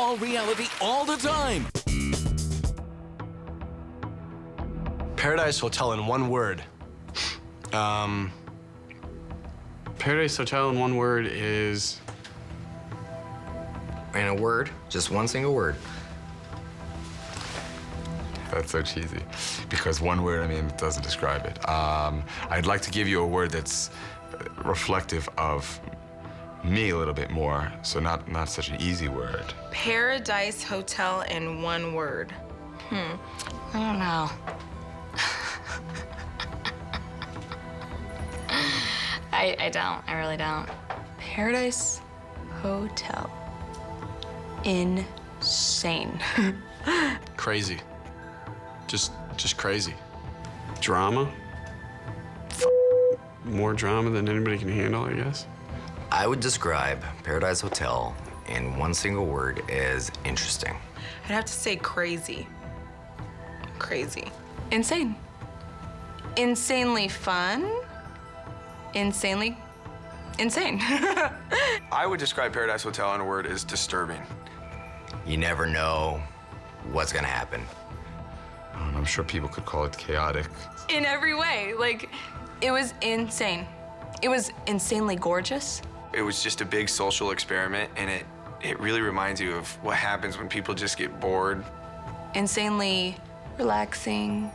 All reality all the time. Paradise Hotel in one word. Paradise Hotel in one word is... In a word, just one single word. That's so cheesy. Because one word, I mean, it doesn't describe it. I'd like to give you a word that's reflective of me a little bit more, so not such an easy word. Paradise Hotel in one word. I don't know. I don't. I really don't. Paradise Hotel. Insane. Crazy. Just crazy. Drama. More drama than anybody can handle, I guess. I would describe Paradise Hotel in one single word as interesting. I'd have to say crazy. Crazy. Insane. Insanely fun. Insanely insane. I would describe Paradise Hotel in a word as disturbing. You never know what's gonna happen. I'm sure people could call it chaotic. In every way. Like, it was insane. It was insanely gorgeous. It was just a big social experiment, and it really reminds you of what happens when people just get bored Insanely relaxing.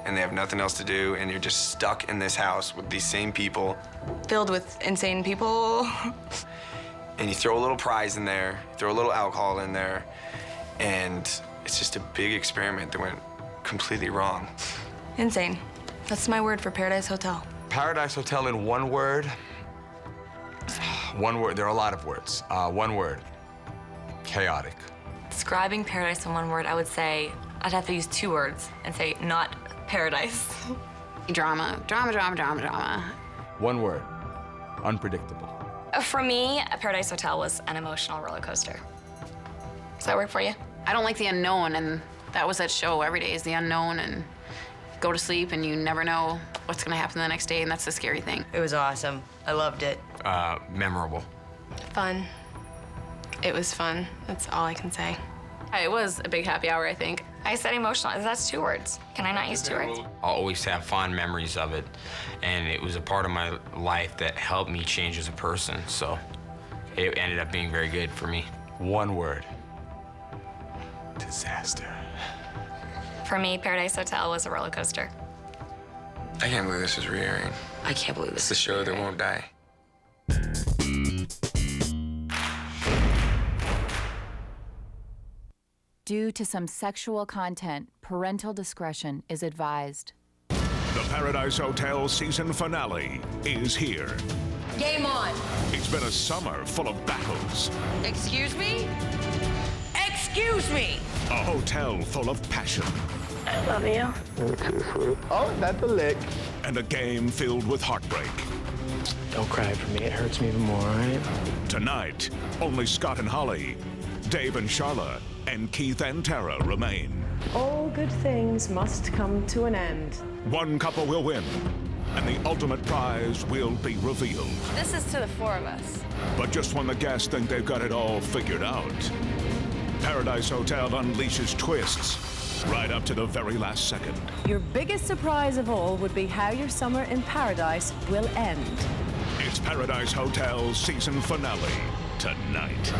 and they have nothing else to do, and you're just stuck in this house with these same people, Filled with insane people. and you throw a little prize in there, throw a little alcohol in there, and it's just a big experiment that went completely wrong. Insane. That's my word for Paradise Hotel. Paradise Hotel in one word. One word. There are a lot of words. One word. Chaotic. Describing paradise in one word, I would say I'd have to use two words and say not paradise. Drama. Drama, drama, drama, drama. One word. Unpredictable. For me, a Paradise Hotel was an emotional roller coaster. Does that work for you? I don't like the unknown, and that was that show. Every day is the unknown, and go to sleep, and you never know what's gonna happen the next day, and that's the scary thing. It was awesome. I loved it. Memorable. Fun. It was fun. That's all I can say. It was a big happy hour, I think. I said emotional. That's two words. Can I not use two words? I'll always have fond memories of it, and it was a part of my life that helped me change as a person, so it ended up being very good for me. One word. Disaster. For me, Paradise Hotel was a roller coaster. I can't believe this is re-airing. I can't believe It's this. the show that won't die. Due to some sexual content, parental discretion is advised. The Paradise Hotel season finale is here. Game on. It's been a summer full of battles, Excuse me? Excuse me! a hotel full of passion, I love you. Oh, that's a lick. and a game filled with heartbreak. Don't cry for me. It hurts me even more, all right? Tonight, only Scott and Holly, Dave and Charla, and Keith and Tara remain. All good things must come to an end. One couple will win, and the ultimate prize will be revealed. This is to the four of us. But just when the guests think they've got it all figured out, Paradise Hotel unleashes twists right up to the very last second. Your biggest surprise of all would be how your summer in paradise will end. It's Paradise Hotel season finale tonight.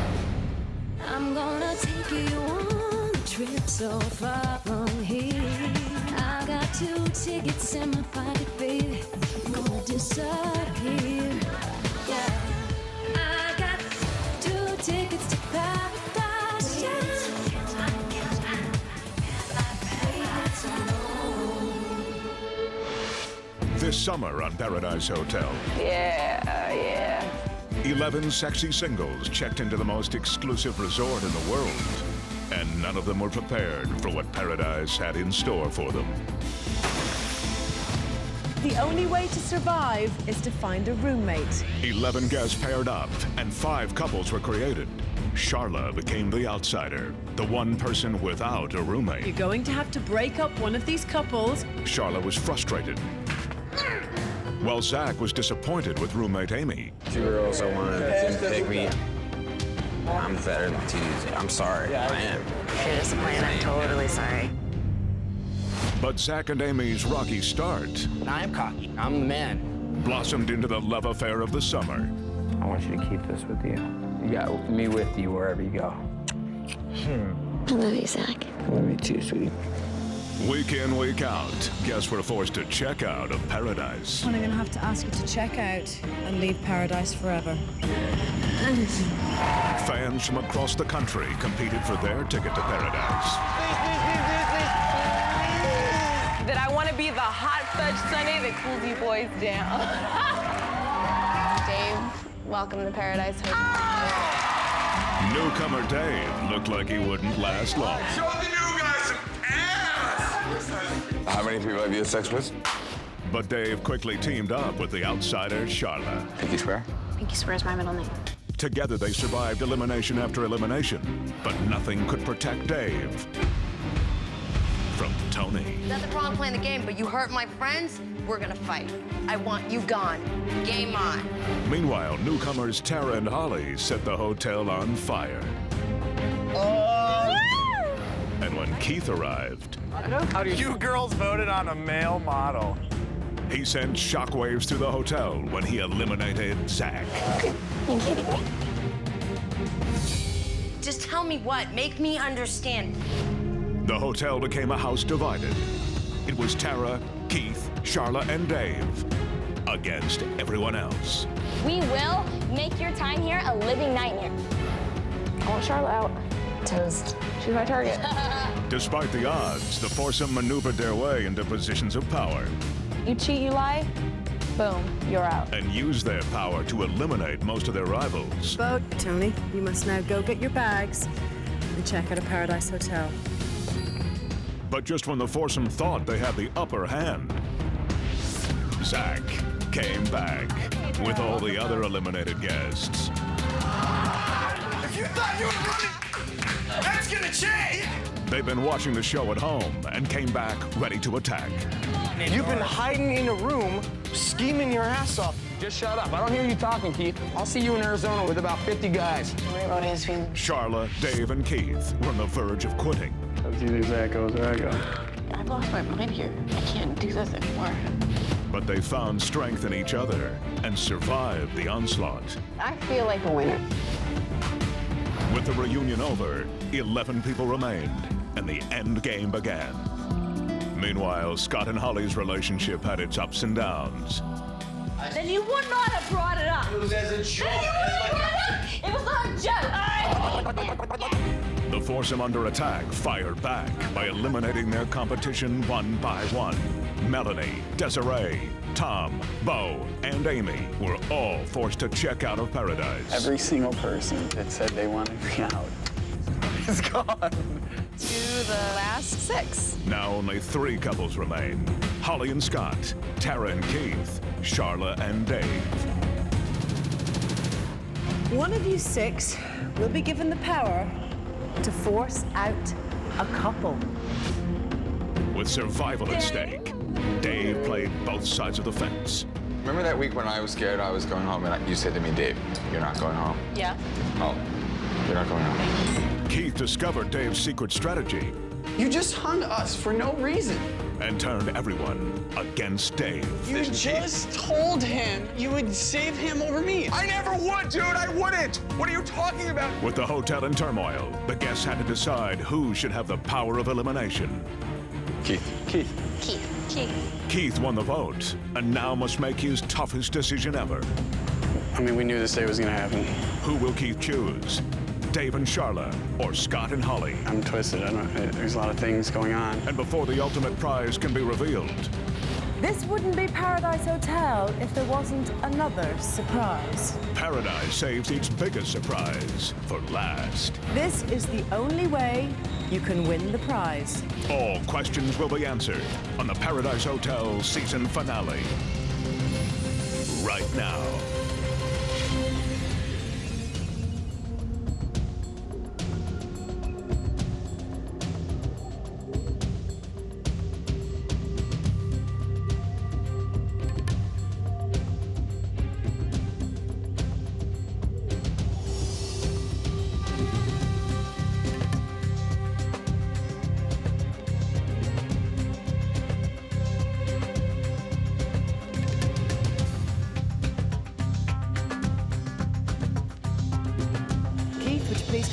I'm gonna take you on a trip so far from here. I got 2 tickets in my pocket, baby. I'm gonna disappear. Yeah. I got 2 tickets to paradise. Yeah. This summer on Paradise Hotel, Yeah. 11 sexy singles checked into the most exclusive resort in the world, and none of them were prepared for what Paradise had in store for them. The only way to survive is to find a roommate. 11 guests paired up, and 5 couples were created. Charla became the outsider, the one person without a roommate. You're going to have to break up one of these couples. Charla was frustrated, while Zach was disappointed with roommate Amy. 2 girls I wanted to pick me. I'm better than Tuesday. I'm sorry. I am. If you're disappointed, I'm totally sorry. But Zach and Amy's rocky start I'm cocky. I'm the man. blossomed into the love affair of the summer. I want you to keep this with you. You got me with you wherever you go. I love you, Zach. I love you too, sweetie. Week in, week out, guests were forced to check out of Paradise. I'm going to have to ask you to check out and leave Paradise forever. Fans from across the country competed for their ticket to Paradise. That I want to be the hot fudge sundae that cools you boys down. Dave, welcome to Paradise Hotel. Newcomer Dave looked like he wouldn't last long. Show the new guys some ass! How many people have you had sex with? But Dave quickly teamed up with the outsider, Charla. Pinky swear? Pinky Swear is my middle name. Together they survived elimination after elimination, but nothing could protect Dave from Tony. That's the problem playing the game, but you hurt my friends, we're gonna fight. I want you gone. Game on. Meanwhile, newcomers Tara and Holly set the hotel on fire. And when Keith arrived, You girls voted on a male model. he sent shockwaves through the hotel when he eliminated Zach. Just tell me what. Make me understand. The hotel became a house divided. It was Tara, Keith, Charla, and Dave against everyone else. We will make your time here a living nightmare. I want Charlotte out. Toast. She's my target. Despite the odds, the foursome maneuvered their way into positions of power You cheat, you lie, boom, you're out. and used their power to eliminate most of their rivals. But, Tony, you must now go get your bags and check out a Paradise Hotel. But just when the foursome thought they had the upper hand, Zach came back with all the other eliminated guests. If you thought you were running, that's gonna change. They've been watching the show at home and came back ready to attack. You've been hiding in a room, scheming your ass off. Just shut up. I don't hear you talking, Keith. I'll see you in Arizona with about 50 guys. Don't worry about his feelings. Charla, Dave, and Keith were on the verge of quitting. That's either Zach goes or I go. I've lost my mind here. I can't do this anymore. But they found strength in each other and survived the onslaught. I feel like a winner. With the reunion over, 11 people remained, and the end game began. Meanwhile, Scott and Holly's relationship had its ups and downs. Then you would not have brought it up. It was as a joke. It was not a joke. The foursome under attack fired back by eliminating their competition one by one. Melanie, Desiree, Tom, Bo, and Amy were all forced to check out of Paradise. Every single person that said they wanted me out is gone. To the last 6. Now only 3 couples remain. Holly and Scott, Tara and Keith, Charla and Dave. One of you 6 will be given the power to force out a couple. With survival at stake, Dave played both sides of the fence. Remember that week when I was scared I was going home and you said to me, Dave, you're not going home? Yeah. Oh, you're not going home. Keith discovered Dave's secret strategy You just hung us for no reason. and turned everyone against Dave. You just told him you would save him over me. I never would, dude. I wouldn't. What are you talking about? With the hotel in turmoil, the guests had to decide who should have the power of elimination. Keith. Keith won the vote and now must make his toughest decision ever. I mean, we knew this day was gonna happen. Who will Keith choose? Dave and Charla or Scott and Holly? I'm twisted. There's a lot of things going on. And before the ultimate prize can be revealed, This wouldn't be Paradise Hotel if there wasn't another surprise. Paradise saves its biggest surprise for last. This is the only way you can win the prize. All questions will be answered on the Paradise Hotel season finale. Right now.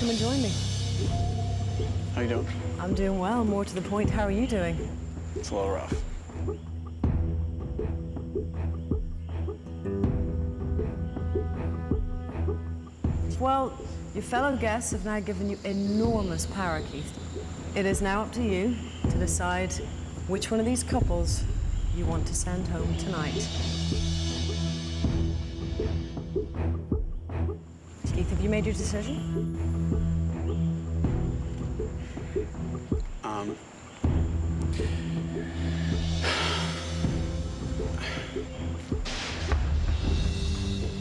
come and join me. How you doing? I'm doing well. More to the point, how are you doing? It's a little rough. Well, your fellow guests have now given you enormous power, Keith. It is now up to you to decide which one of these couples you want to send home tonight. Keith, have you made your decision?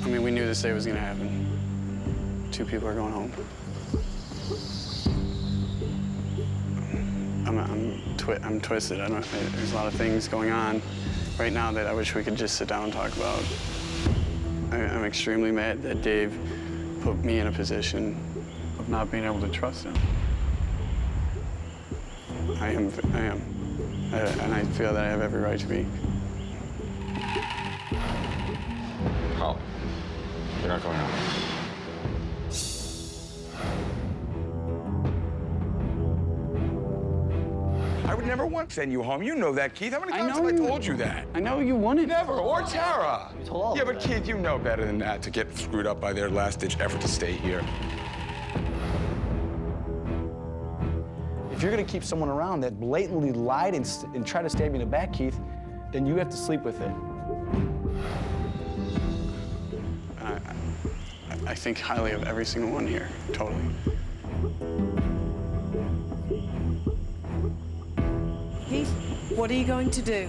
I mean, we knew this day was gonna happen. 2 people are going home. I'm twisted. There's a lot of things going on right now that I wish we could just sit down and talk about. I'm extremely mad that Dave put me in a position of not being able to trust him. I am. And I feel that I have every right to be. Holly, you're not going home. I would never once send you home. You know that, Keith. How many times have I told you that? I know you wanted. Never. Or Tara. You told all Yeah, of but that. Keith, you know better than that to get screwed up by their last-ditch effort to stay here. If you're gonna keep someone around that blatantly lied and tried to stab you in the back, Keith, then you have to sleep with it. I think highly of every single one here, totally. Keith, what are you going to do?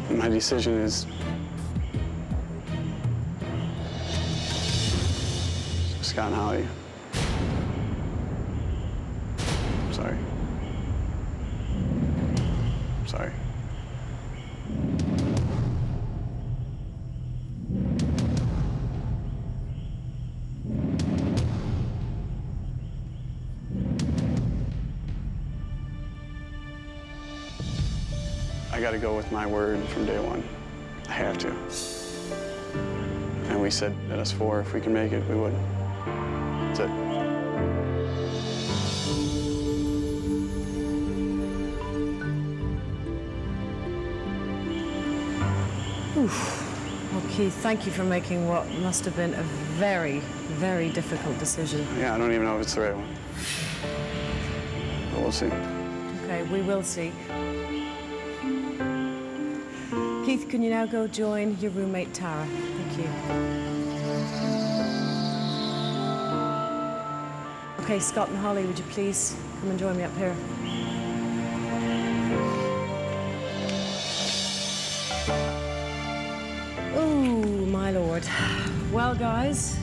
My decision is Scott and Holly. I'm sorry. I'm sorry. I gotta go with my word from day one. I have to. And we said at us 4, if we can make it, we would. That's it. Oof. Well, Keith, thank you for making what must have been a very, very difficult decision. Yeah, I don't even know if it's the right one. But we'll see. Okay, we will see. Keith, can you now go join your roommate, Tara? Thank you. Okay, Scott and Holly, would you please come and join me up here? Oh, my lord. Well, guys,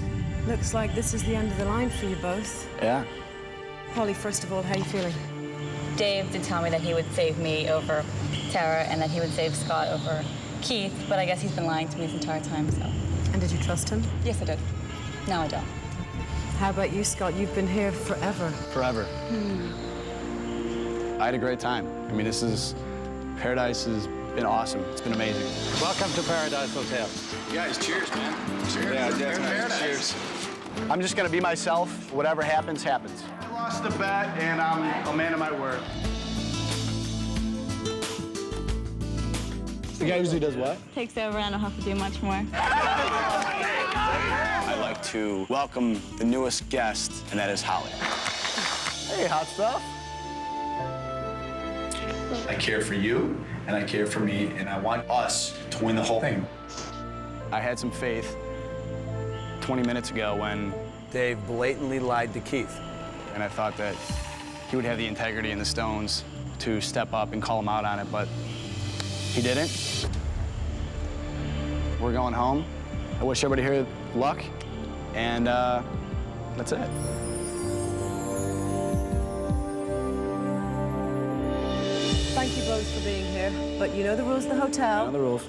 looks like this is the end of the line for you both. Yeah. Holly, first of all, how are you feeling? Dave did tell me that he would save me over Tara and that he would save Scott over Keith, but I guess he's been lying to me this entire time, so. And did you trust him? Yes, I did. No, I don't. How about you, Scott? You've been here forever. Forever. I had a great time. I mean, Paradise has been awesome. It's been amazing. Welcome to Paradise Hotel. Guys, cheers, man. Cheers. Yeah, for definitely. Paradise. Cheers. I'm just gonna be myself. Whatever happens, happens. I lost the bet, and I'm a man of my word. The guy usually does what? Takes over, and I don't have to do much more. I'd like to welcome the newest guest, and that is Holly. Hey, hot stuff. I care for you, and I care for me, and I want us to win the whole thing. I had some faith 20 minutes ago when Dave blatantly lied to Keith. And I thought that he would have the integrity and the stones to step up and call him out on it, but he didn't. We're going home. I wish everybody here luck, and that's it. Thank you both for being here, but you know the rules of the hotel. I know the rules.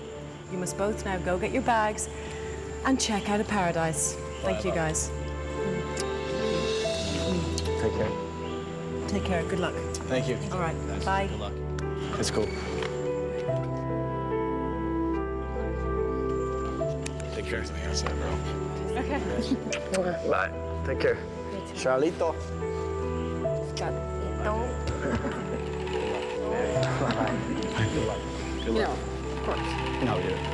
You must both now go get your bags and check out of Paradise. Thank you, guys. Take care. Take care. Good luck. Thank you. All right. Bye. Good luck. It's cool. Take care. Something outside, bro. Okay. Bye. Take care. Charlito. Good luck. Of course. No, yeah.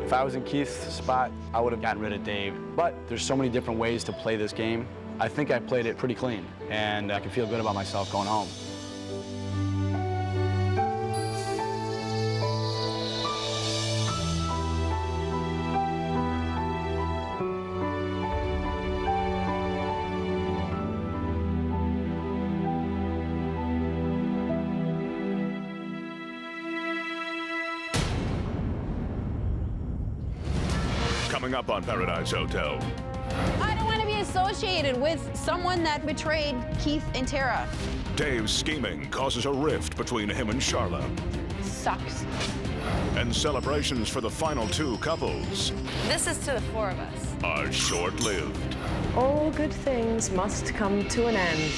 If I was in Keith's spot, I would have gotten rid of Dave. But there's so many different ways to play this game. I think I played it pretty clean, and I can feel good about myself going home. Coming up on Paradise Hotel. I don't want to be associated with someone that betrayed Keith and Tara. Dave's scheming causes a rift between him and Charla. Sucks. And celebrations for the final two couples This is to the four of us. are short-lived. All good things must come to an end.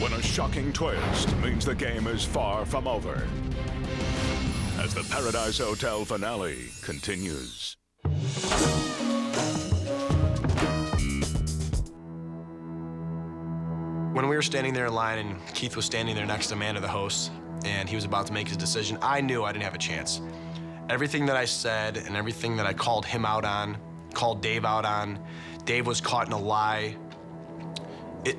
When a shocking twist means the game is far from over. As the Paradise Hotel finale continues. When we were standing there in line and Keith was standing there next to Amanda, the host, and he was about to make his decision, I knew I didn't have a chance. Everything that I said and everything that I called him out on, called Dave out on, Dave was caught in a lie.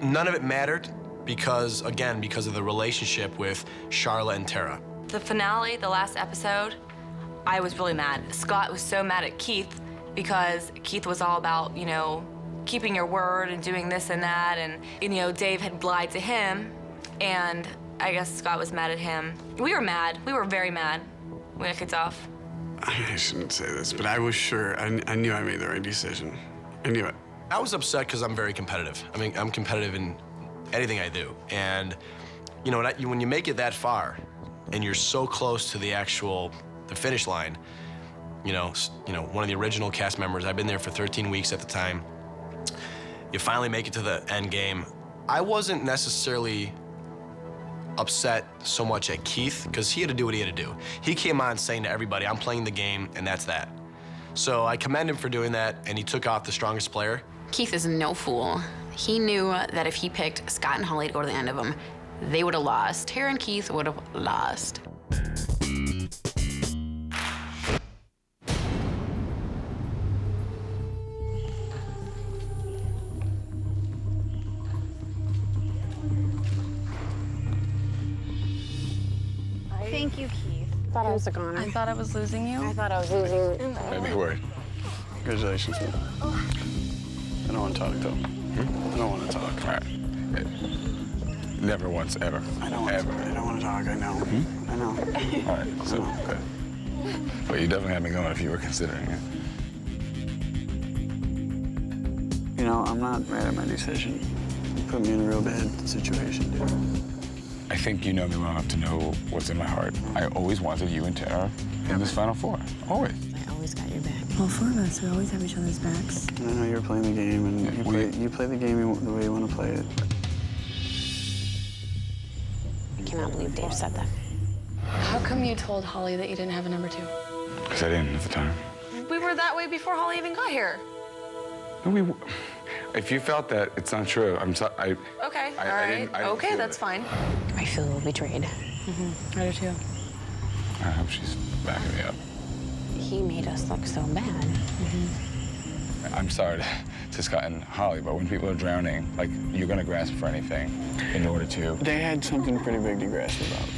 None of it mattered because, again, because of the relationship with Charla and Tara. The finale, the last episode, I was really mad. Scott was so mad at Keith because Keith was all about, you know, keeping your word and doing this and that, and you know, Dave had lied to him, and I guess Scott was mad at him. We were mad. We were very mad. We got kicked off. I shouldn't say this, but I was sure. I knew I made the right decision. I knew it. I was upset because I'm very competitive. I mean, I'm competitive in anything I do. And, you know, when you make it that far and you're so close to the finish line, you know, one of the original cast members, I've been there for 13 weeks at the time. You finally make it to the end game. I wasn't necessarily upset so much at Keith because he had to do what he had to do. He came on saying to everybody, I'm playing the game, and that's that. So I commend him for doing that, and he took off the strongest player. Keith is no fool. He knew that if he picked Scott and Holly to go to the end of them, they would have lost. Tara and Keith would have lost. Thank you, Keith. Thought I was a goner. I thought I was losing you. I thought I was losing you. Made me worried. Congratulations. I don't want to talk, though. I don't want to talk. All right. Never once, ever. I don't want to talk. I know. I know. All right, so good. Well, you definitely had me going if you were considering it. You know, I'm not mad at my decision. You put me in a real bad situation, dude. I think you know me well enough to know what's in my heart. I always wanted you and Tara in this Final Four. Always. I always got your back. All four of us, we always have each other's backs. I know you're playing the game, and you play the game the way you want to play it. I cannot believe Dave said that. How come you told Holly that you didn't have a number 2? Because I didn't at the time. We were that way before Holly even got here. No, if you felt that, it's not true. I'm sorry. Okay, all I right. didn't Okay, feel that's it. fine. I feel betrayed. I do too. I hope she's backing me up. He made us look so bad. I'm sorry to Scott and Holly, but when people are drowning, like, you're gonna grasp for anything in order to. They had something pretty big to grasp about.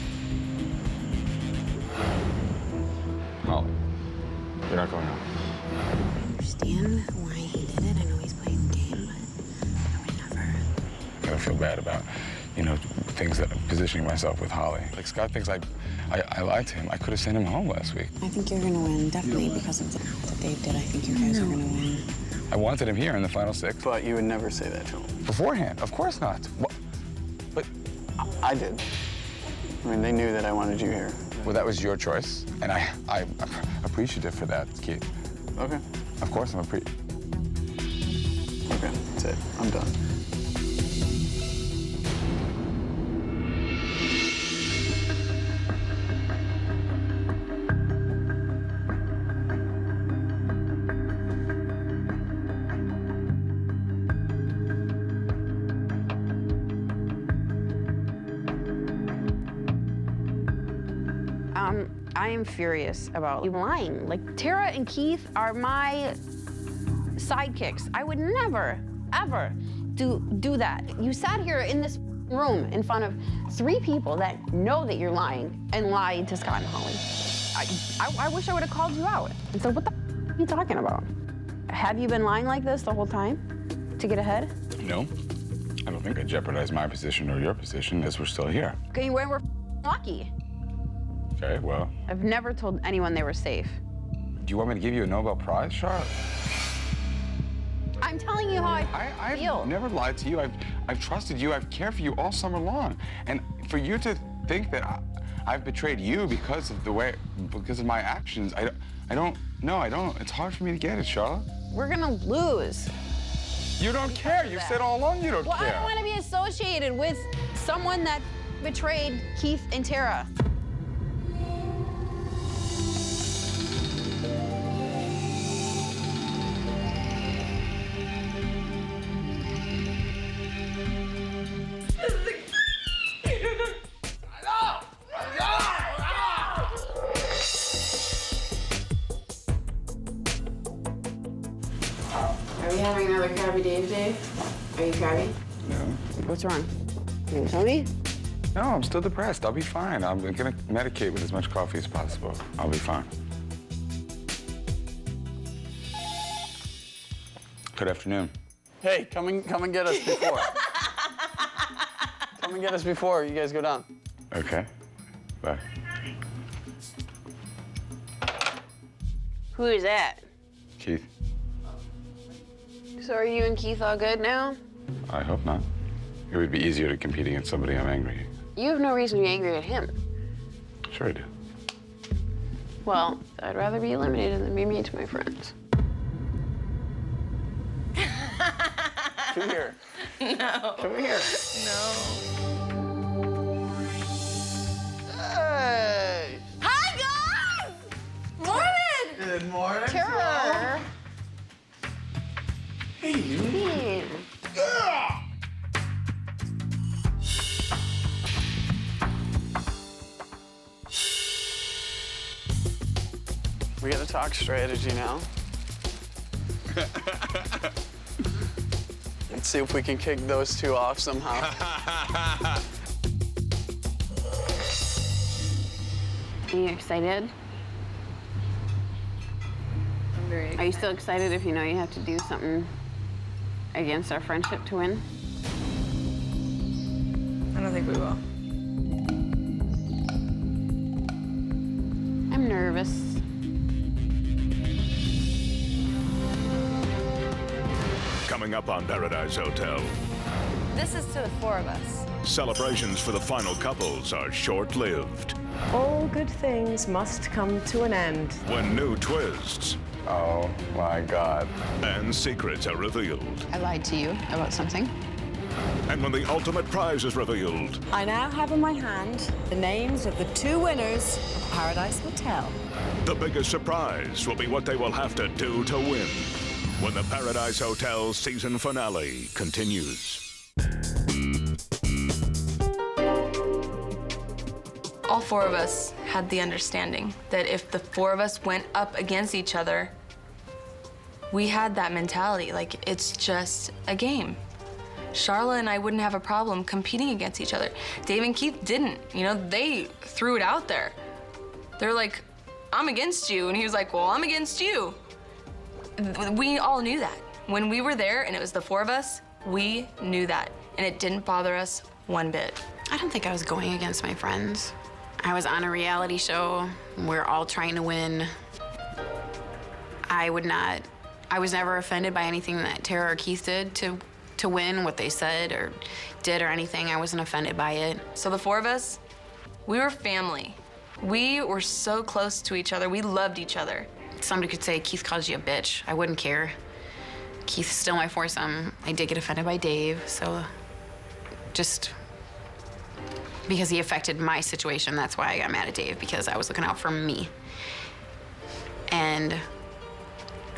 Holly, you're not going home. I understand why he did it. I know he's playing the game, but I would never. I kind of feel bad about, you know, things that positioning myself with Holly. Like, Scott thinks I lied to him. I could have sent him home last week. I think you're gonna win, definitely because of what Dave did. I think you guys are gonna win. I wanted him here in the final 6. But you would never say that to him. Beforehand, of course not. What? But I did. I mean, they knew that I wanted you here. Well, that was your choice, and I'm appreciative for that, Keith. Okay. Of course, I'm Okay, that's it. I'm done. I am furious about you lying. Like, Tara and Keith are my sidekicks. I would never, ever do that. You sat here in this room in front of 3 people that know that you're lying and lied to Scott and Holly. I wish I would have called you out and said, what the are you talking about? Have you been lying like this the whole time to get ahead? No, I don't think I jeopardized my position or your position as we're still here. Okay, we're lucky. Okay, well. I've never told anyone they were safe. Do you want me to give you a Nobel Prize, Charlotte? I'm telling you how I feel. I've never lied to you. I've trusted you. I've cared for you all summer long. And for you to think that I've betrayed you because of my actions, I don't. It's hard for me to get it, Charlotte. We're gonna lose. You don't care. You said all along you don't care. Well, I don't want to be associated with someone that betrayed Keith and Tara. Are we having another Crabby Dave day? Are you crabby? No. What's wrong? You gonna tell me? No, I'm still depressed. I'll be fine. I'm gonna medicate with as much coffee as possible. I'll be fine. Good afternoon. Hey, come and get us before. Come and get us before you guys go down. Okay. Bye. Who is that? Keith. So are you and Keith all good now? I hope not. It would be easier to compete against somebody I'm angry at. You have no reason to be angry at him. Sure I do. Well, I'd rather be eliminated than be mean to my friends. Come here. No. Come here. No. Hey. Hi, guys! Morning! Good morning. Tara. Hey, you. We gotta talk strategy now. Let's see if we can kick those 2 off somehow. Are you excited? I'm very excited. Are you still excited if you know you have to do something against our friendship to win? I don't think we will. I'm nervous. Coming up on Paradise Hotel, This is to the 4 of us. celebrations for the final couples are short-lived. All good things must come to an end. When new twists Oh, my God. and secrets are revealed. I lied to you about something. And when the ultimate prize is revealed, I now have in my hand the names of the 2 winners of Paradise Hotel. the biggest surprise will be what they will have to do to win when the Paradise Hotel season finale continues. All 4 of us had the understanding that if the 4 of us went up against each other, we had that mentality, like it's just a game. Charlotte and I wouldn't have a problem competing against each other. Dave and Keith didn't, you know, they threw it out there. They're like, I'm against you, and he was like, well, I'm against you. We all knew that. When we were there and it was the 4 of us, we knew that, and it didn't bother us one bit. I don't think I was going against my friends. I was on a reality show. We're all trying to win. I was never offended by anything that Tara or Keith did to win, what they said or did or anything. I wasn't offended by it. So the 4 of us, we were family. We were so close to each other. We loved each other. Somebody could say, Keith calls you a bitch. I wouldn't care. Keith's still my foursome. I did get offended by Dave, so just because he affected my situation, that's why I got mad at Dave, because I was looking out for me. And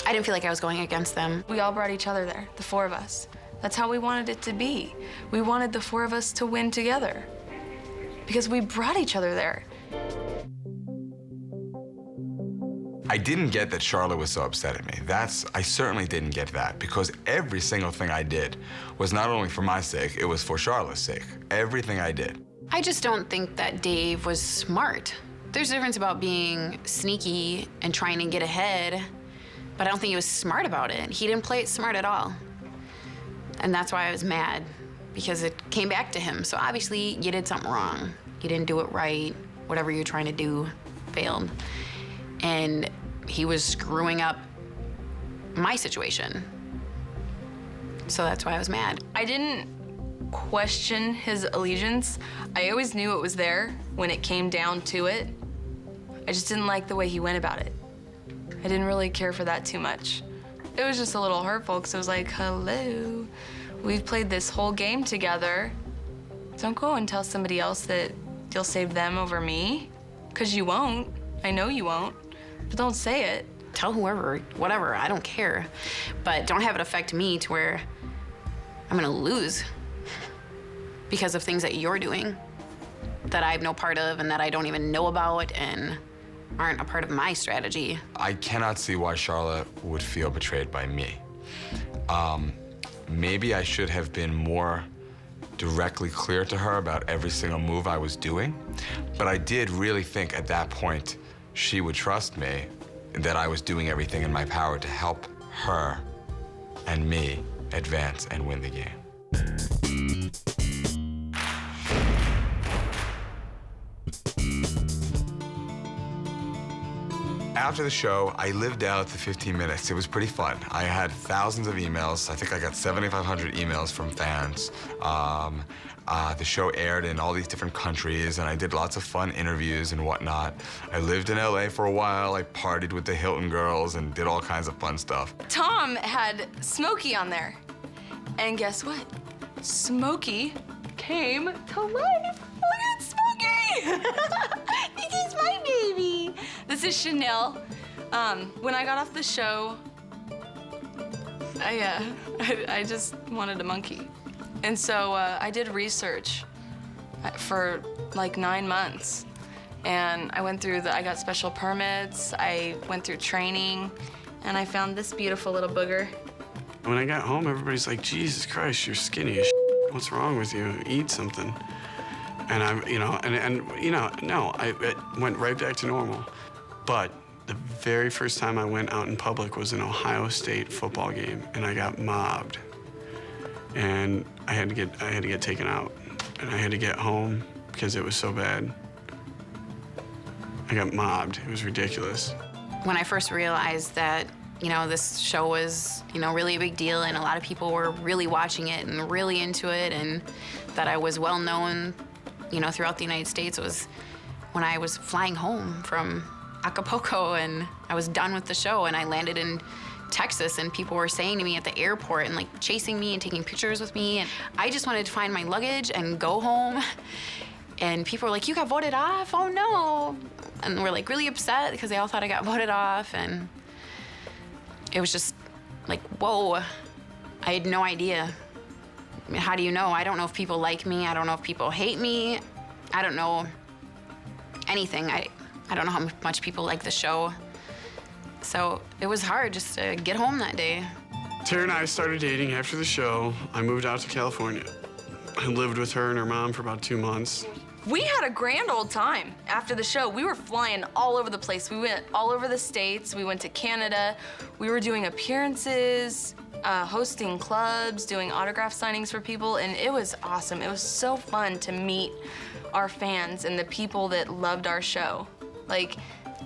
I didn't feel like I was going against them. We all brought each other there, the four of us. That's how we wanted it to be. We wanted the four of us to win together because we brought each other there. I didn't get that Charlotte was so upset at me. I certainly didn't get that, because every single thing I did was not only for my sake, it was for Charlotte's sake. Everything I did. I just don't think that Dave was smart. There's a difference about being sneaky and trying to get ahead, but I don't think he was smart about it. He didn't play it smart at all. And that's why I was mad, because it came back to him. So obviously you did something wrong. You didn't do it right. Whatever you're trying to do failed. And he was screwing up my situation. So that's why I was mad. I didn't question his allegiance. I always knew it was there when it came down to it. I just didn't like the way he went about it. I didn't really care for that too much. It was just a little hurtful because it was like, hello, we've played this whole game together. Don't go and tell somebody else that you'll save them over me, because you won't. I know you won't, but don't say it. Tell whoever, whatever, I don't care. But don't have it affect me to where I'm gonna lose because of things that you're doing that I have no part of and that I don't even know about and aren't a part of my strategy. I cannot see why Charlotte would feel betrayed by me. Maybe I should have been more directly clear to her about every single move I was doing, but I did really think at that point she would trust me, that I was doing everything in my power to help her and me advance and win the game. After the show, I lived out the 15 minutes. It was pretty fun. I had thousands of emails. I think I got 7,500 emails from fans. The show aired in all these different countries, and I did lots of fun interviews and whatnot. I lived in LA for a while. I partied with the Hilton girls and did all kinds of fun stuff. Tom had Smokey on there. And guess what? Smokey came to life. Look at Smokey! This is my baby. This is Chanel. When I got off the show, I just wanted a monkey. And so I did research for like 9 months. And I went through I got special permits, I went through training, and I found this beautiful little booger. When I got home, everybody's like, Jesus Christ, you're skinny as What's wrong with you? Eat something. And I'm, no, it went right back to normal. But the very first time I went out in public was an Ohio State football game, and I got mobbed. And I had to get taken out, and I had to get home because it was so bad. I got mobbed. It was ridiculous. When I first realized that, this show was, really a big deal and a lot of people were really watching it and really into it, and that I was well known, throughout the United States, was when I was flying home from Acapulco and I was done with the show and I landed in Texas, and people were saying to me at the airport and chasing me and taking pictures with me, and I just wanted to find my luggage and go home. And people were like, "You got voted off? Oh no!" And we're really upset because they all thought I got voted off, and it was just like, whoa. I had no idea. How do you know? I don't know if people like me. I don't know if people hate me. I don't know anything. I don't know how much people like the show. So it was hard just to get home that day. Tara and I started dating after the show. I moved out to California. I lived with her and her mom for about 2 months. We had a grand old time after the show. We were flying all over the place. We went all over the States. We went to Canada. We were doing appearances, hosting clubs, doing autograph signings for people, and it was awesome. It was so fun to meet our fans and the people that loved our show.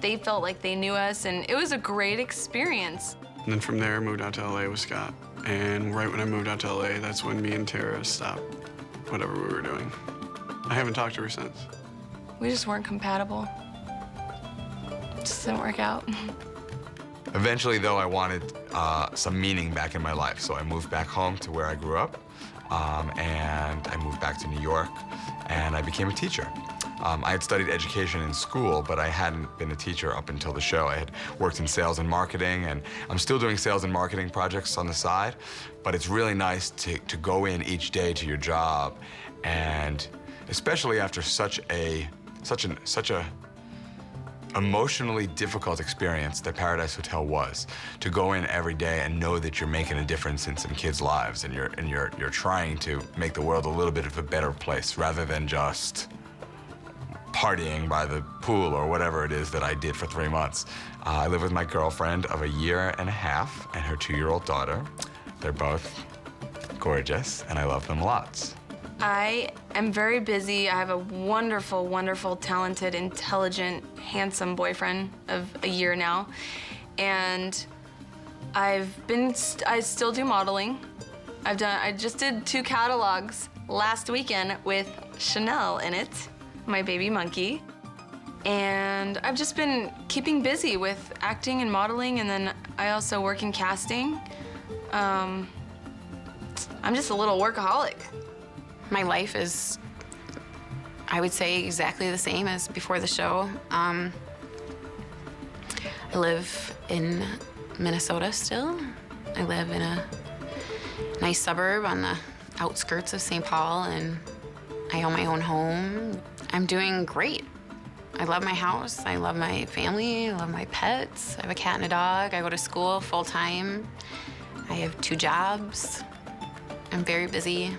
They felt like they knew us, and it was a great experience. And then from there, I moved out to LA with Scott. And right when I moved out to LA, that's when me and Tara stopped whatever we were doing. I haven't talked to her since. We just weren't compatible. just didn't work out. Eventually, though, I wanted some meaning back in my life, so I moved back home to where I grew up, and I moved back to New York, and I became a teacher. I had studied education in school, but I hadn't been a teacher up until the show. I had worked in sales and marketing, and I'm still doing sales and marketing projects on the side, but it's really nice to go in each day to your job, and especially after such a emotionally difficult experience that Paradise Hotel was, to go in every day and know that you're making a difference in some kids' lives, and you're trying to make the world a little bit of a better place rather than just partying by the pool or whatever it is that I did for 3 months. I live with my girlfriend of 1.5 years and her 2-year-old daughter. They're both gorgeous, and I love them lots. I am very busy. I have a wonderful, wonderful, talented, intelligent, handsome boyfriend of 1 year now. And I still do modeling. I just did 2 catalogs last weekend with Chanel in it, my baby monkey. And I've just been keeping busy with acting and modeling, and then I also work in casting. I'm just a little workaholic. My life is, I would say, exactly the same as before the show. I live in Minnesota still. I live in a nice suburb on the outskirts of St. Paul, and I own my own home. I'm doing great. I love my house, I love my family, I love my pets. I have a cat and a dog. I go to school full time. I have 2 jobs. I'm very busy.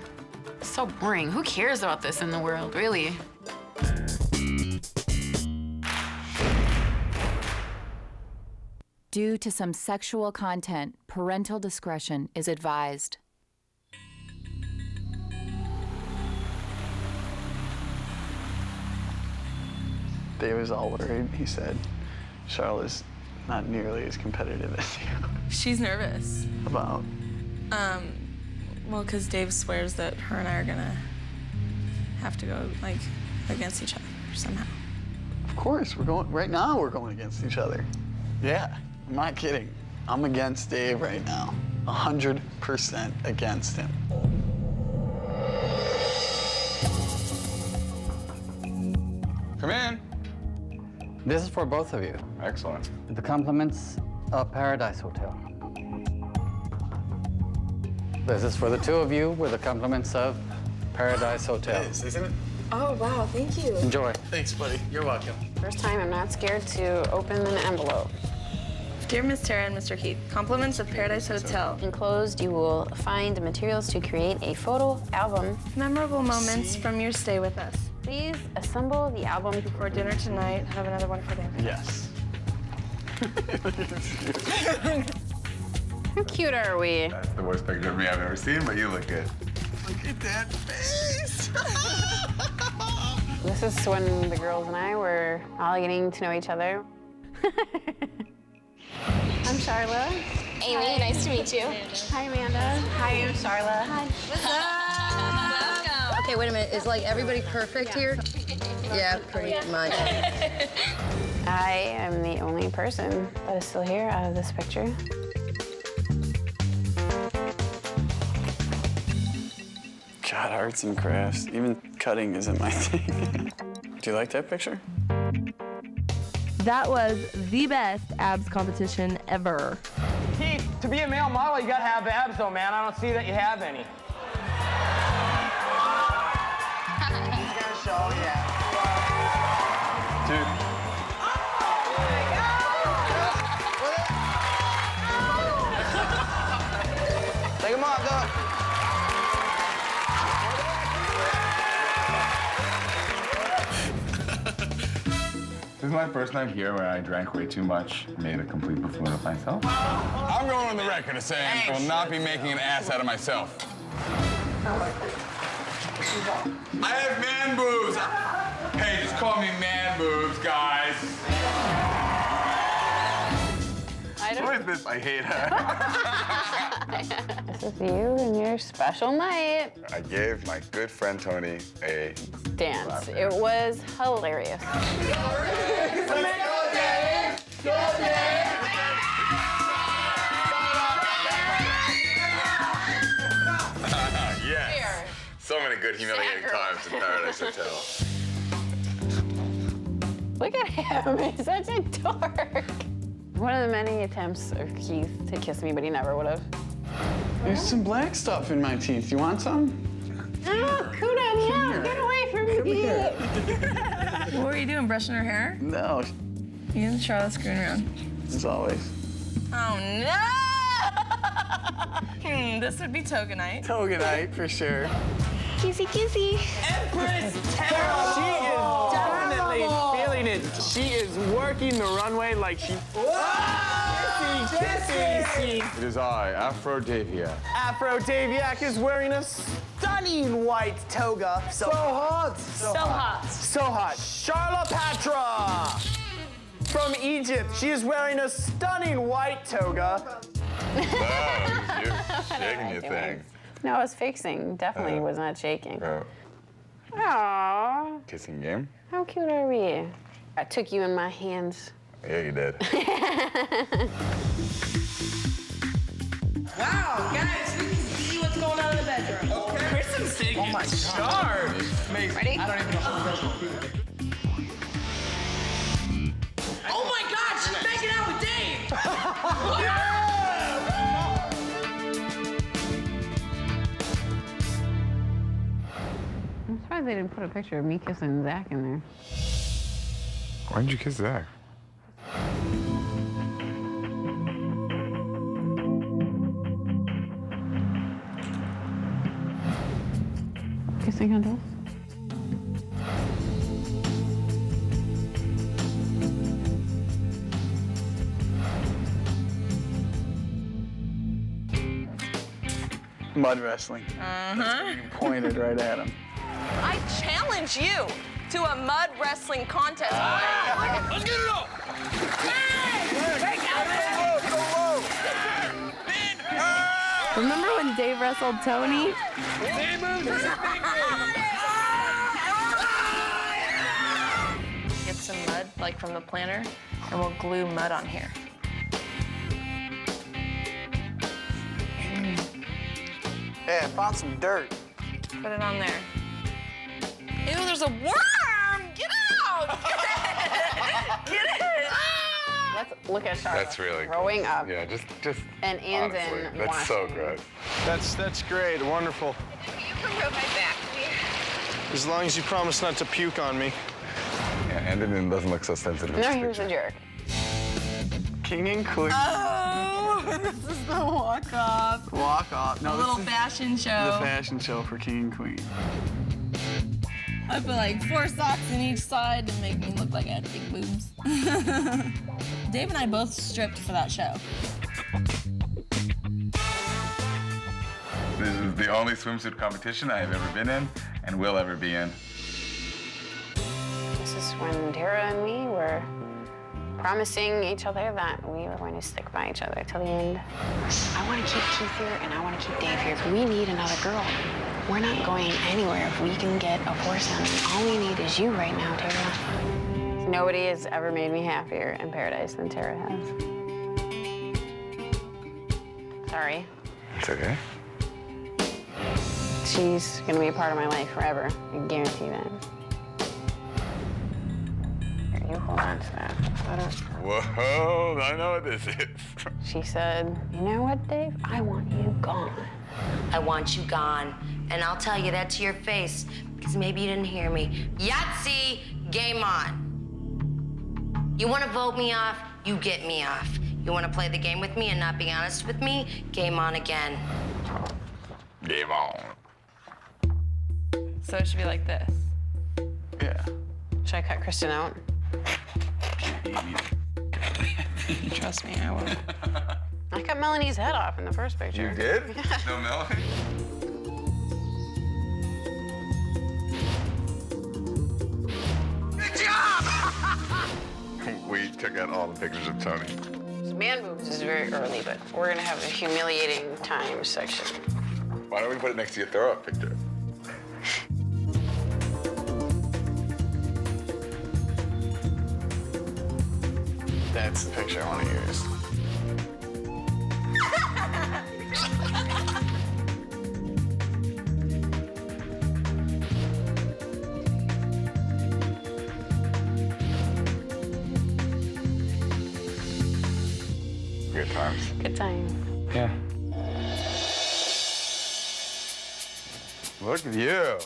It's so boring. Who cares about this in the world, really? Due to some sexual content, parental discretion is advised. Dave was all worried. He said, Charlotte's not nearly as competitive as you. She's nervous. About? Well, because Dave swears that her and I are gonna have to go, like, against each other somehow. Of course, right now we're going against each other. Yeah, I'm not kidding. I'm against Dave right now. 100% against him. Come in. This is for both of you. Excellent. The compliments of Paradise Hotel. This is for the 2 of you with the compliments of Paradise Hotel. It is, isn't it? Oh, wow, thank you. Enjoy. Thanks, buddy. You're welcome. First time I'm not scared to open an envelope. Dear Miss Tara and Mr. Keith, compliments of Paradise Hotel. Enclosed, you will find the materials to create a photo album. Memorable moments from your stay with us. Please assemble the album before dinner tonight. Have another one for dinner. Yes. How cute are we? That's the worst picture of me I've ever seen, but you look good. Look at that face. This is when the girls and I were all getting to know each other. I'm Charla. Amy, nice to meet you. Hi, Amanda. Hi, I'm Charla. Hi. What's up? Okay, wait a minute. Is like everybody perfect here? Yeah, pretty much. I am the only person that is still here out of this picture. God, arts and crafts. Even cutting isn't my thing. Do you like that picture? That was the best abs competition ever. Keith, to be a male model, you gotta have abs though, man. I don't see that you have any. He's gonna show, yeah. Dude. Take him off, go. This is my first night here where I drank way too much, made a complete buffoon of myself. I'm going on the record as saying I will not be making an ass out of myself. I have man boobs. Hey, just call me man boobs, guys. Who is this? I hate her. This is you and your special night. I gave my good friend Tony a Dance. It was hilarious. Let's go, Dave! Yes. So many good humiliating times in Paradise Hotel. Look at him, he's such a dork. One of the many attempts of Keith to kiss me, but he never would have. There's some black stuff in my teeth. You want some? Oh, Kuda, no, get away from me. What were you doing, brushing her hair? No, You and Charlotte screwing around. as always. Oh, no! This would be Togonite. Togonite, for sure. Kissy, kissy. Empress Tara, she is definitely feeling it. She is working the runway like she... Kissy. It is I, Aphrodavia. Aphrodisiac is wearing a stunning white toga. So hot. So hot. So hot. Charlotte Patra from Egypt. She is wearing a stunning white toga. Oh, you're shaking your thing. No, I was fixing. Definitely was not shaking. Oh, Aww, kissing game? how cute are we? I took you in my hands. Yeah, you did. Wow, guys, we can see what's going on in the bedroom. Okay. Kristen's taking charge. Amazing. Ready? I don't even know how to Oh my God, she's making out with Dave. I'm surprised they didn't put a picture of me kissing Zach in there. Why did you kiss Zach? Kissing contest? Mud wrestling. You pointed right at him. I challenge you to a mud wrestling contest. Let's get it up. Remember when Dave wrestled Tony? Get some mud, like from the planter, and we'll glue mud on here. Hey, I found some dirt. Put it on there. Ew, there's a worm! Get out! Get it! Let's look at Charlotte. That's really growing up. Yeah, just And honestly, in that's so Washington. good. That's great, wonderful. You can rub my back, As long as you promise not to puke on me. Yeah, and it doesn't look so sensitive. in No, this he was a picture. jerk. King and queen. Oh, this is the walk-off. Walk off. No, A little this is fashion the show. fashion show for king and queen. I put like 4 socks in each side to make me look like I had big boobs. Dave and I both stripped for that show. This is the only swimsuit competition I have ever been in and will ever be in. This is when Tara and me were promising each other that we were going to stick by each other till the end. I want to keep Keith here and I want to keep Dave here. We need another girl. We're not going anywhere if we can get a foursome. All we need is you right now, Tara. Nobody has ever made me happier in Paradise than Tara has. Sorry. It's okay. She's gonna be a part of my life forever. I guarantee that. Here, you hold on to that. Whoa, I know what this is. She said, you know what, Dave? I want you gone. I want you gone. And I'll tell you that to your face, because maybe you didn't hear me. Yahtzee, game on. You want to vote me off, you get me off. You want to play the game with me and not be honest with me, game on again. Game on. So it should be like this. Yeah. Should I cut Kristen out? Trust me, I will. I cut Melanie's head off in the first picture. You did? No Melanie? Good job! We took out all the pictures of Tony. Man boobs is very early, but we're gonna have the humiliating time section. Why don't we put it next to your throw-up picture? That's the picture I want to use. Good times. Good times. Yeah. Look at you.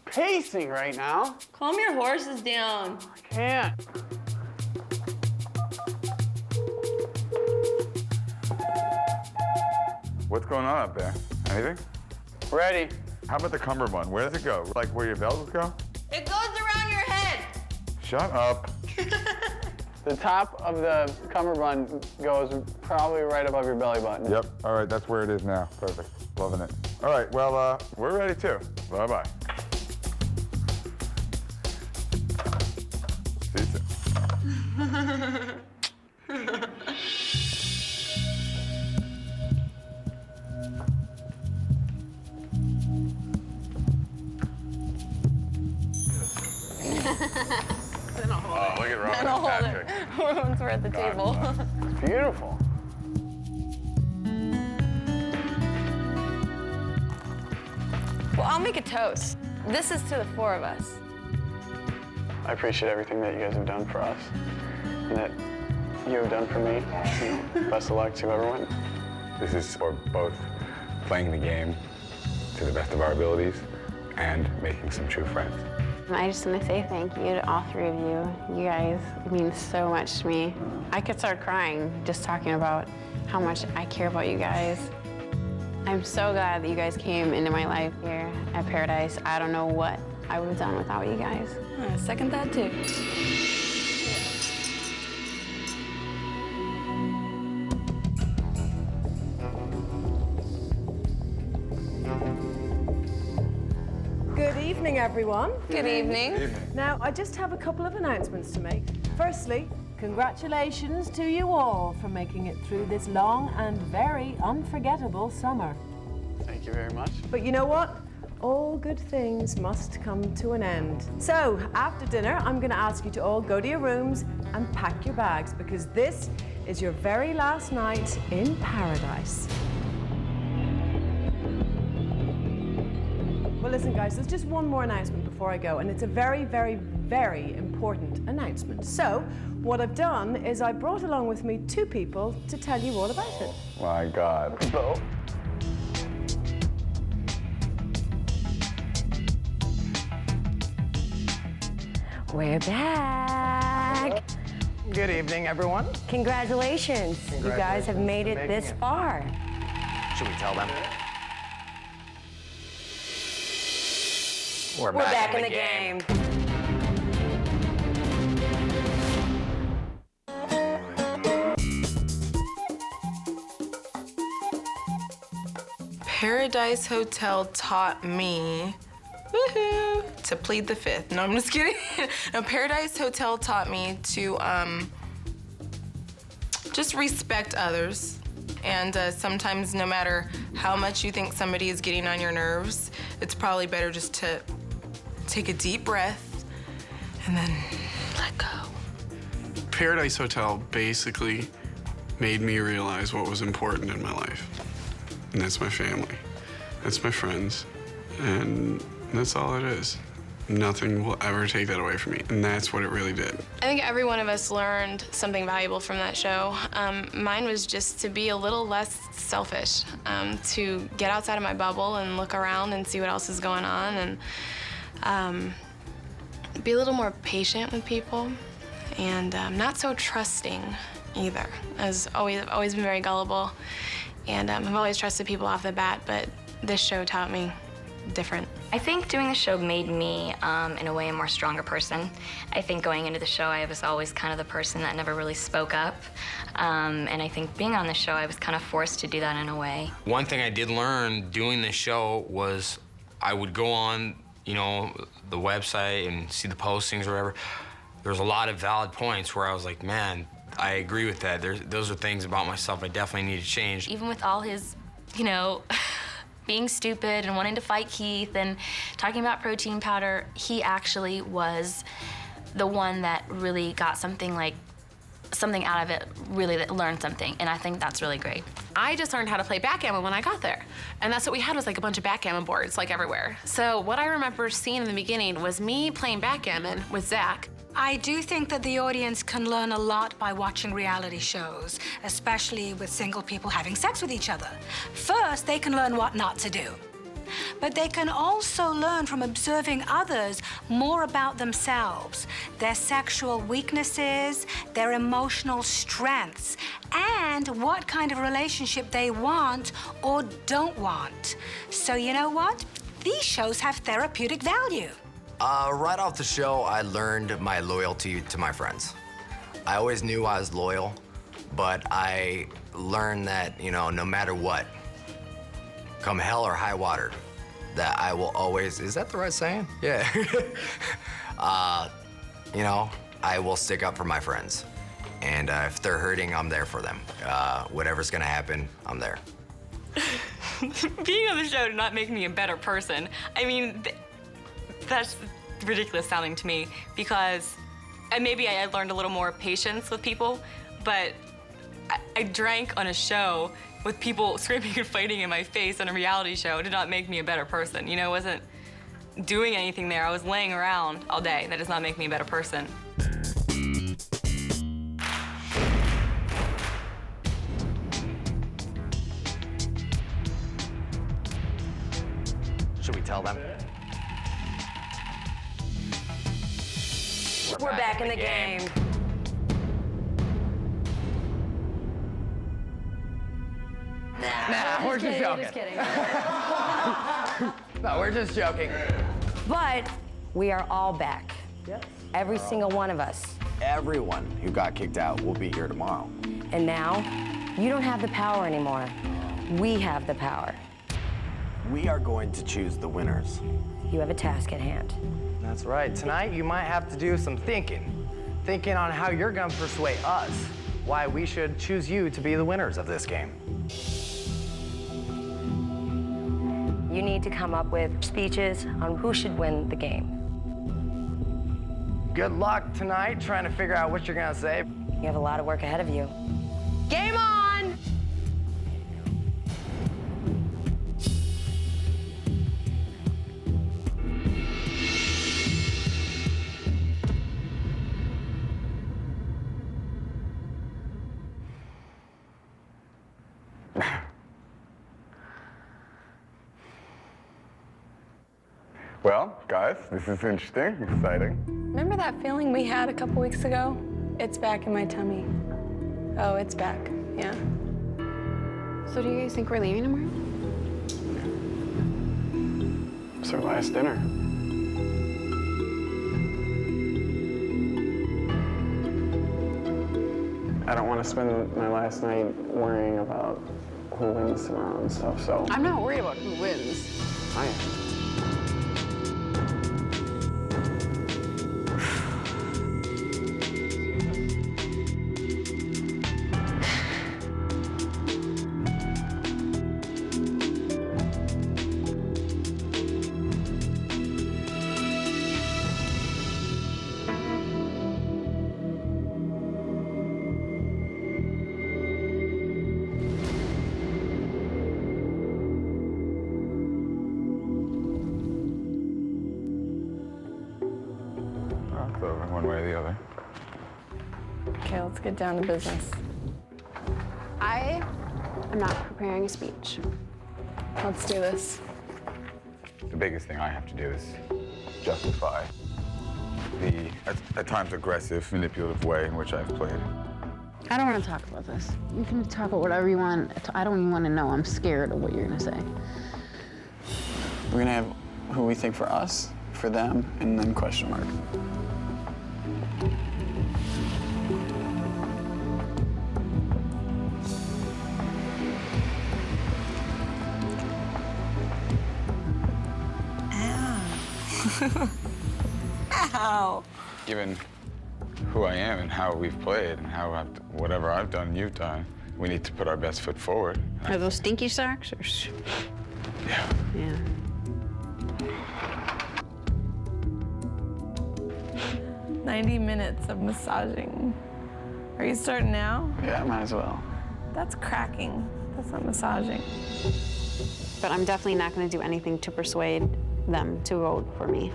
Pacing right now. Calm your horses down. I can't. What's going on up there? Anything? Ready. How about the cummerbund? Where does it go? Like where your bells go? It goes around your head. Shut up. The top of the cummerbund goes probably right above your belly button. Yep. All right, that's where it is now. Perfect. Loving it. All right, well, we're ready too. Bye-bye. See you soon. Oh, look at Robin Then I'll and hold Patrick. it once we're at the table. It's beautiful. Well, I'll make a toast. This is to the four of us. I appreciate everything that you guys have done for us and that you have done for me. You know, best of luck to everyone. This is for both playing the game to the best of our abilities and making some true friends. I just want to say thank you to all three of you. You guys mean so much to me. I could start crying just talking about how much I care about you guys. I'm so glad that you guys came into my life here at Paradise. I don't know what I would have done without you guys. I second that too. Good evening, everyone. Good evening. Now, I just have a couple of announcements to make. Firstly, congratulations to you all for making it through this long and very unforgettable summer. Thank you very much. But you know what? All good things must come to an end. So, after dinner, I'm going to ask you to all go to your rooms and pack your bags because this is your very last night in paradise. Well, listen, guys, there's just one more announcement before I go, and it's a very, very, very important announcement. So, what I've done is I brought along with me two people to tell you all about it. My God. Bo. We're back. Good evening, everyone. Congratulations. You guys have made it this far. Should we tell them? We're back in the game. Paradise Hotel taught me, woohoo, to plead the fifth. No, I'm just kidding. No, Paradise Hotel taught me to just respect others. And sometimes no matter how much you think somebody is getting on your nerves, it's probably better just to take a deep breath and then let go. Paradise Hotel basically made me realize what was important in my life. And that's my family. That's my friends. And that's all it is. Nothing will ever take that away from me. And that's what it really did. I think every one of us learned something valuable from that show. Mine was just to be a little less selfish, to get outside of my bubble and look around and see what else is going on, and be a little more patient with people, and not so trusting either. I've always been very gullible, and I've always trusted people off the bat, but this show taught me different. I think doing the show made me, in a way, a more stronger person. I think going into the show, I was always kind of the person that never really spoke up. And I think being on the show, I was kind of forced to do that in a way. One thing I did learn doing this show was I would go on, you know, the website and see the postings or whatever. There was a lot of valid points where I was like, man, I agree with that. Those are things about myself I definitely need to change. Even with all his, you know, being stupid and wanting to fight Keith and talking about protein powder, he actually was the one that really got something out of it, really that learned something, and I think that's really great. I just learned how to play backgammon when I got there. And that's what we had, was like a bunch of backgammon boards, like everywhere. So what I remember seeing in the beginning was me playing backgammon with Zach. I do think that the audience can learn a lot by watching reality shows, especially with single people having sex with each other. First, they can learn what not to do. But they can also learn from observing others more about themselves, their sexual weaknesses, their emotional strengths, and what kind of relationship they want or don't want. So you know what? These shows have therapeutic value. Right off the show, I learned my loyalty to my friends. I always knew I was loyal, but I learned that, you know, no matter what, come hell or high water, that I will always, is that the right saying? Yeah. You know, I will stick up for my friends. And if they're hurting, I'm there for them. Whatever's gonna happen, I'm there. Being on the show did not make me a better person. I mean, that's ridiculous sounding to me, because and maybe I learned a little more patience with people, but I drank on a show with people screaming and fighting in my face on a reality show. It did not make me a better person. You know, I wasn't doing anything there. I was laying around all day. That does not make me a better person. Should we tell them? We're back in the game. Nah, we're just joking. Just kidding. No, we're just joking. But we are all back. Every single one of us. Everyone who got kicked out will be here tomorrow. And now, you don't have the power anymore. We have the power. We are going to choose the winners. You have a task at hand. That's right. Tonight, you might have to do some thinking. Thinking on how you're gonna persuade us why we should choose you to be the winners of this game. You need to come up with speeches on who should win the game. Good luck tonight trying to figure out what you're gonna say. You have a lot of work ahead of you. Game on! Well, guys, this is interesting, exciting. Remember that feeling we had a couple weeks ago? It's back in my tummy. Oh, it's back, yeah. So do you guys think we're leaving tomorrow? It's our last dinner. I don't want to spend my last night worrying about who wins tomorrow and stuff, so. I'm not worried about who wins. I am. One way or the other. Okay, let's get down to business. I am not preparing a speech. Let's do this. The biggest thing I have to do is justify the, at times, aggressive, manipulative way in which I've played. I don't want to talk about this. You can talk about whatever you want. I don't even want to know. I'm scared of what you're going to say. We're gonna have who we think for us, for them, and then question mark. Ow. Given who I am and how we've played and how whatever I've done, you've done, we need to put our best foot forward. Are those stinky socks or? Yeah. Yeah. 90 minutes of massaging. Are you starting now? Yeah, might as well. That's cracking. That's not massaging. But I'm definitely not going to do anything to persuade them to vote for me.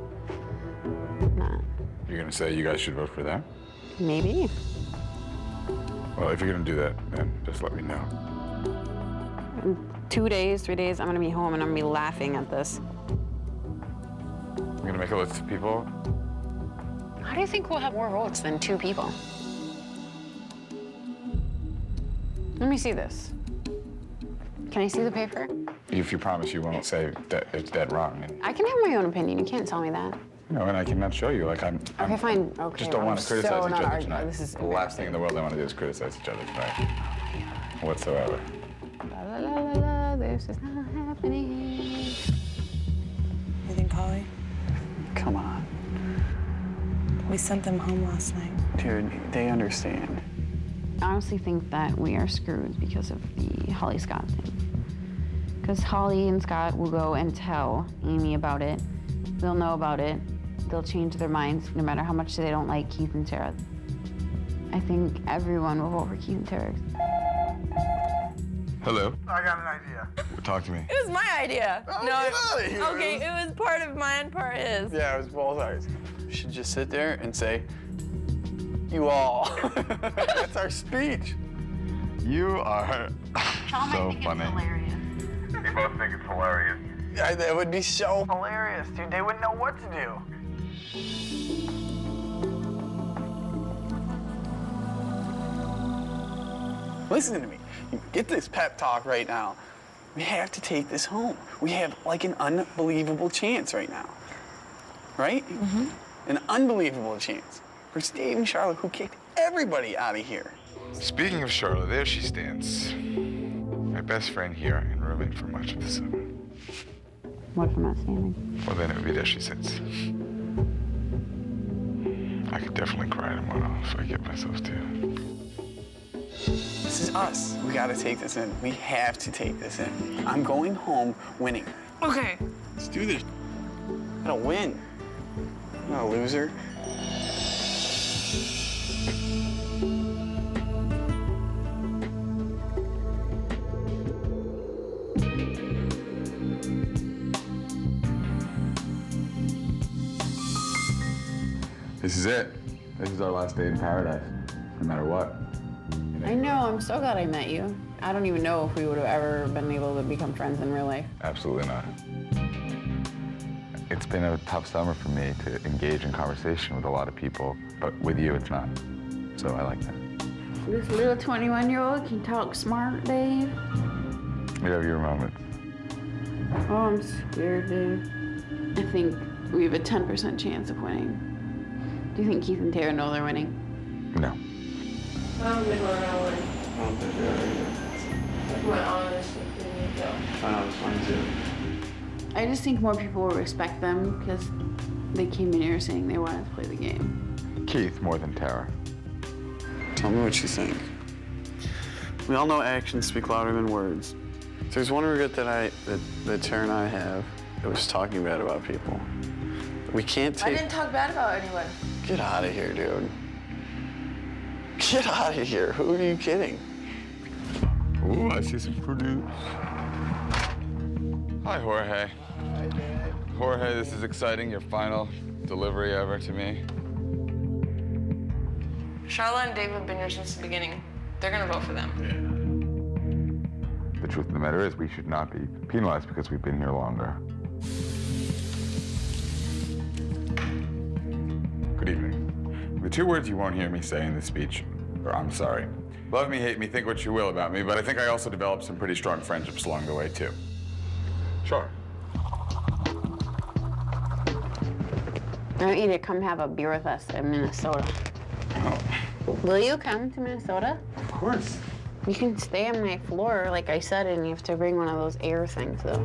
Not. You're gonna say you guys should vote for them? Maybe. Well, if you're gonna do that, then just let me know. In 2 days, 3 days, I'm going to be home and I'm going to be laughing at this. I'm gonna make a list of people. How do you think we'll have more votes than 2 people? Let me see this. Can I see the paper? If you promise you won't say that it's dead wrong. And, I can have my own opinion. You can't tell me that. you know, and I cannot show you. Like, Okay, fine. Okay. just don't want to criticize so each not other arguing. tonight. This is The last thing in the world I want to do is criticize each other tonight. Whatsoever. La, la, la, la, la, this is not happening. You think Holly? Come on. We sent them home last night. Dude, they understand. I honestly think that we are screwed because of the Holly Scott thing. Because Holly and Scott will go and tell Amy about it. They'll know about it. They'll change their minds no matter how much they don't like Keith and Tara. I think everyone will vote for Keith and Tara. Hello. I got an idea. Talk to me. It was my idea. Oh, no, get outta here. okay, it was part of mine, part his. Yeah, it was both ours. We should just sit there and say, you all. That's our speech. You are so funny. You both think it's hilarious. Yeah, that would be so hilarious, dude. They wouldn't know what to do. Listen to me. Get this pep talk right now. We have to take this home. We have like an unbelievable chance right now. Right? Mm-hmm. An unbelievable chance. For Dave and Charlotte, who kicked everybody out of here. Speaking of Charlotte, there she stands. My best friend here and roommate for much of the summer. What if I'm not standing? Well, then it would be there she sits. I could definitely cry tomorrow if I get myself to. This is us. We gotta take this in. We have to take this in. I'm going home winning. Okay. Let's do this. I'm gonna win. I'm not a loser. This is it. This is our last day in paradise, no matter what. I know. I'm so glad I met you. I don't even know if we would have ever been able to become friends in real life. Absolutely not. It's been a tough summer for me to engage in conversation with a lot of people, but with you, it's not. So I like that. This little 21-year-old can talk smart, Dave. You have your moments. Oh, I'm scared, Dave. I think we have a 10% chance of winning. Do you think Keith and Tara know they're winning? No. I don't think we're gonna win. I don't think we are either. My honest opinion, though. I know, it's fun too. I just think more people will respect them because they came in here saying they wanted to play the game. Keith more than Tara. Tell me what you think. We all know actions speak louder than words. If there's one regret that Tara and I have, it was talking bad about people. We can't take... I didn't talk bad about anyone. Get out of here, dude. Get out of here. Who are you kidding? Ooh, I see some produce. Hi, Jorge. Hi, Dad. Jorge, this is exciting. Your final delivery ever to me. Charlotte and Dave have been here since the beginning. They're gonna vote for them. The truth of the matter is we should not be penalized because we've been here longer. Good evening. The two words you won't hear me say in this speech are I'm sorry. Love me, hate me, think what you will about me, but I think I also developed some pretty strong friendships along the way, too. Sure. I want you to come have a beer with us in Minnesota. Oh. Will you come to Minnesota? Of course. You can stay on my floor, like I said, and you have to bring one of those air things, though.